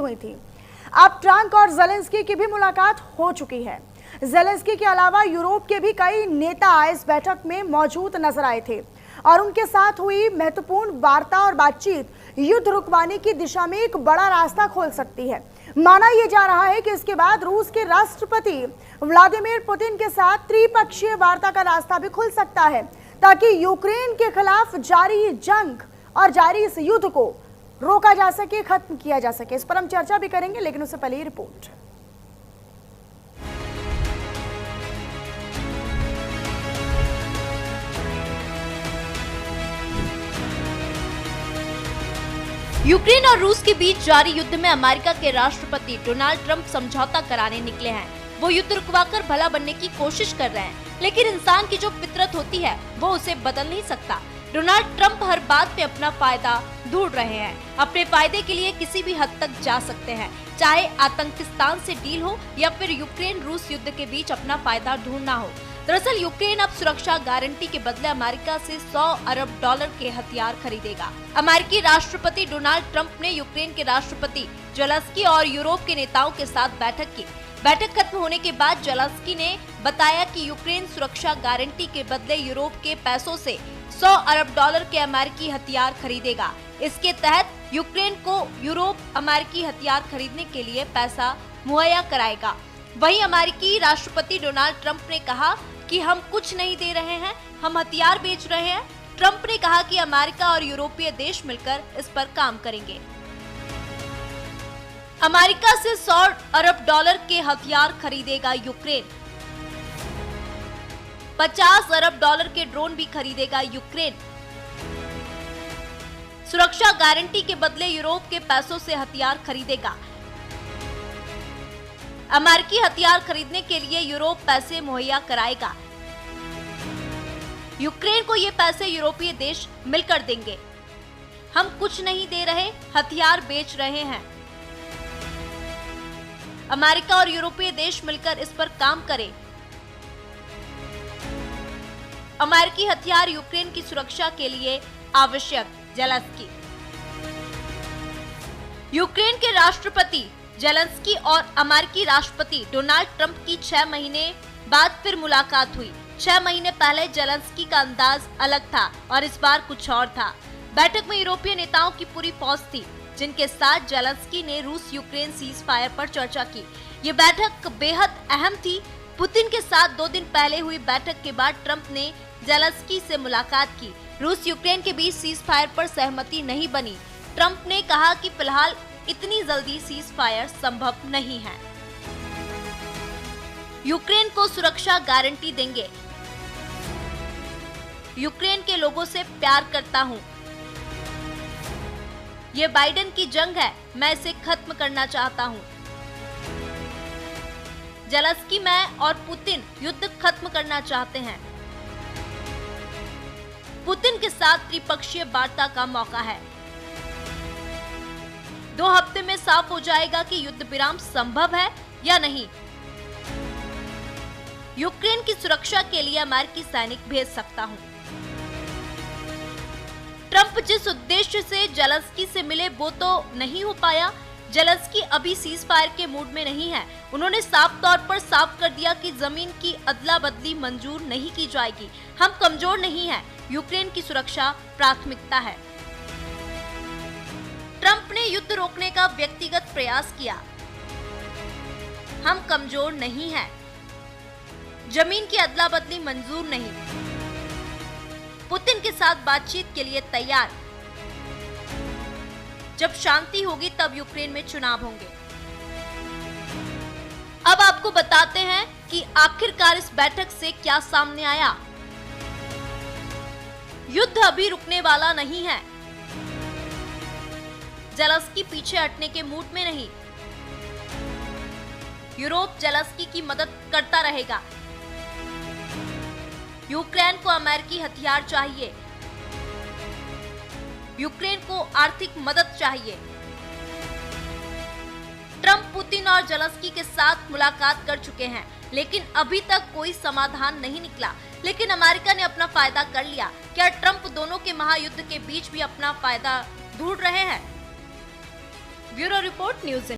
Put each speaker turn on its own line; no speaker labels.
हुई थी। अब ट्रंप और ज़ेलेंस्की की भी मुलाकात हो चुकी है। ज़ेलेंस्की के अलावा यूरोप के भी कई नेता इस बैठक में मौजूद नजर आए थे और उनके साथ हुई महत्वपूर्ण वार्ता और बातचीत युद्ध रुकवाने की दिशा में एक बड़ा रास्ता खोल सकती है। माना यह जा रहा है कि इसके बाद रूस के राष्ट्रपति व्लादिमीर पुतिन के साथ त्रिपक्षीय वार्ता का रास्ता भी खुल सकता है, ताकि यूक्रेन के खिलाफ जारी जंग और जारी इस युद्ध को रोका जा सके, खत्म किया जा सके। इस पर हम चर्चा भी करेंगे, लेकिन उससे पहले रिपोर्ट।
यूक्रेन और रूस के बीच जारी युद्ध में अमेरिका के राष्ट्रपति डोनाल्ड ट्रंप समझौता कराने निकले हैं। वो युद्ध रुकवाकर भला बनने की कोशिश कर रहे हैं, लेकिन इंसान की जो फितरत होती है वो उसे बदल नहीं सकता। डोनाल्ड ट्रंप हर बात में अपना फायदा ढूंढ रहे हैं। अपने फायदे के लिए किसी भी हद तक जा सकते हैं, चाहे आतंकिस्तान से डील हो या फिर यूक्रेन रूस युद्ध के बीच अपना फायदा ढूंढना हो। दरअसल यूक्रेन अब सुरक्षा गारंटी के बदले अमेरिका से $100 अरब के हथियार खरीदेगा। अमेरिकी राष्ट्रपति डोनाल्ड ट्रंप ने यूक्रेन के राष्ट्रपति ज़ेलेंस्की और यूरोप के नेताओं के साथ बैठक की। बैठक खत्म होने के बाद ज़ेलेंस्की ने बताया कि यूक्रेन सुरक्षा गारंटी के बदले यूरोप के पैसों से $100 अरब के अमेरिकी हथियार खरीदेगा। इसके तहत यूक्रेन को यूरोप अमेरिकी हथियार खरीदने के लिए पैसा मुहैया कराएगा। वहीं अमेरिकी राष्ट्रपति डोनाल्ड ट्रंप ने कहा कि हम कुछ नहीं दे रहे हैं, हम हथियार बेच रहे हैं। ट्रंप ने कहा कि अमेरिका और यूरोपीय देश मिलकर इस पर काम करेंगे। अमेरिका से $100 अरब के हथियार खरीदेगा यूक्रेन। 50 अरब डॉलर के ड्रोन भी खरीदेगा यूक्रेन। सुरक्षा गारंटी के बदले यूरोप के पैसों से हथियार खरीदेगा। अमेरिकी हथियार खरीदने के लिए यूरोप पैसे मुहैया कराएगा। यूक्रेन को ये पैसे यूरोपीय देश मिलकर देंगे। हम कुछ नहीं दे रहे, हथियार बेच रहे हैं। अमेरिका और यूरोपीय देश मिलकर इस पर काम करें। अमेरिकी हथियार यूक्रेन की सुरक्षा के लिए आवश्यक। ज़ेलेंस्की। यूक्रेन के राष्ट्रपति ज़ेलेंस्की और अमेरिकी राष्ट्रपति डोनाल्ड ट्रंप की 6 महीने बाद फिर मुलाकात हुई। 6 महीने पहले ज़ेलेंस्की का अंदाज अलग था और इस बार कुछ और था। बैठक में यूरोपीय नेताओं की पूरी फौज थी, जिनके साथ ज़ेलेंस्की ने रूस यूक्रेन सीज फायर पर चर्चा की। ये बैठक बेहद अहम थी। पुतिन के साथ 2 दिन पहले हुई बैठक के बाद ट्रंप ने ज़ेलेंस्की से मुलाकात की। रूस यूक्रेन के बीच सीज फायर पर सहमति नहीं बनी। ट्रंप ने कहा कि फिलहाल इतनी जल्दी सीज फायर संभव नहीं है। यूक्रेन को सुरक्षा गारंटी देंगे। यूक्रेन के लोगों से प्यार करता हूं। ये बाइडेन की जंग है, मैं इसे खत्म करना चाहता हूं। ज़ेलेंस्की, मैं और पुतिन युद्ध खत्म करना चाहते हैं। पुतिन के साथ त्रिपक्षीय वार्ता का मौका है। 2 हफ्ते में साफ हो जाएगा कि युद्ध विराम संभव है या नहीं। यूक्रेन की सुरक्षा के लिए अमेरिकी सैनिक भेज सकता हूं। ट्रंप जिस उद्देश्य से ज़ेलेंस्की से मिले वो तो नहीं हो पाया। ज़ेलेंस्की अभी सीज फायर के मूड में नहीं है। उन्होंने साफ तौर पर साफ कर दिया कि जमीन की अदला बदली मंजूर नहीं की जाएगी। हम कमजोर नहीं हैं, यूक्रेन की सुरक्षा प्राथमिकता है। ट्रंप ने युद्ध रोकने का व्यक्तिगत प्रयास किया। हम कमजोर नहीं हैं, जमीन की अदला बदली मंजूर नहीं। पुतिन के साथ बातचीत के लिए तैयार। जब शांति होगी तब यूक्रेन में चुनाव होंगे। अब आपको बताते हैं कि आखिरकार इस बैठक से क्या सामने आया। युद्ध अभी रुकने वाला नहीं है। ज़ेलेंस्की पीछे हटने के मूड में नहीं। यूरोप ज़ेलेंस्की की मदद करता रहेगा। यूक्रेन को अमेरिकी हथियार चाहिए। यूक्रेन को आर्थिक मदद चाहिए। ट्रंप पुतिन और ज़ेलेंस्की के साथ मुलाकात कर चुके हैं, लेकिन अभी तक कोई समाधान नहीं निकला। लेकिन अमेरिका ने अपना फायदा कर लिया। क्या ट्रंप दोनों के महायुद्ध के बीच भी अपना फायदा ढूंढ रहे हैं? Bureau report, news.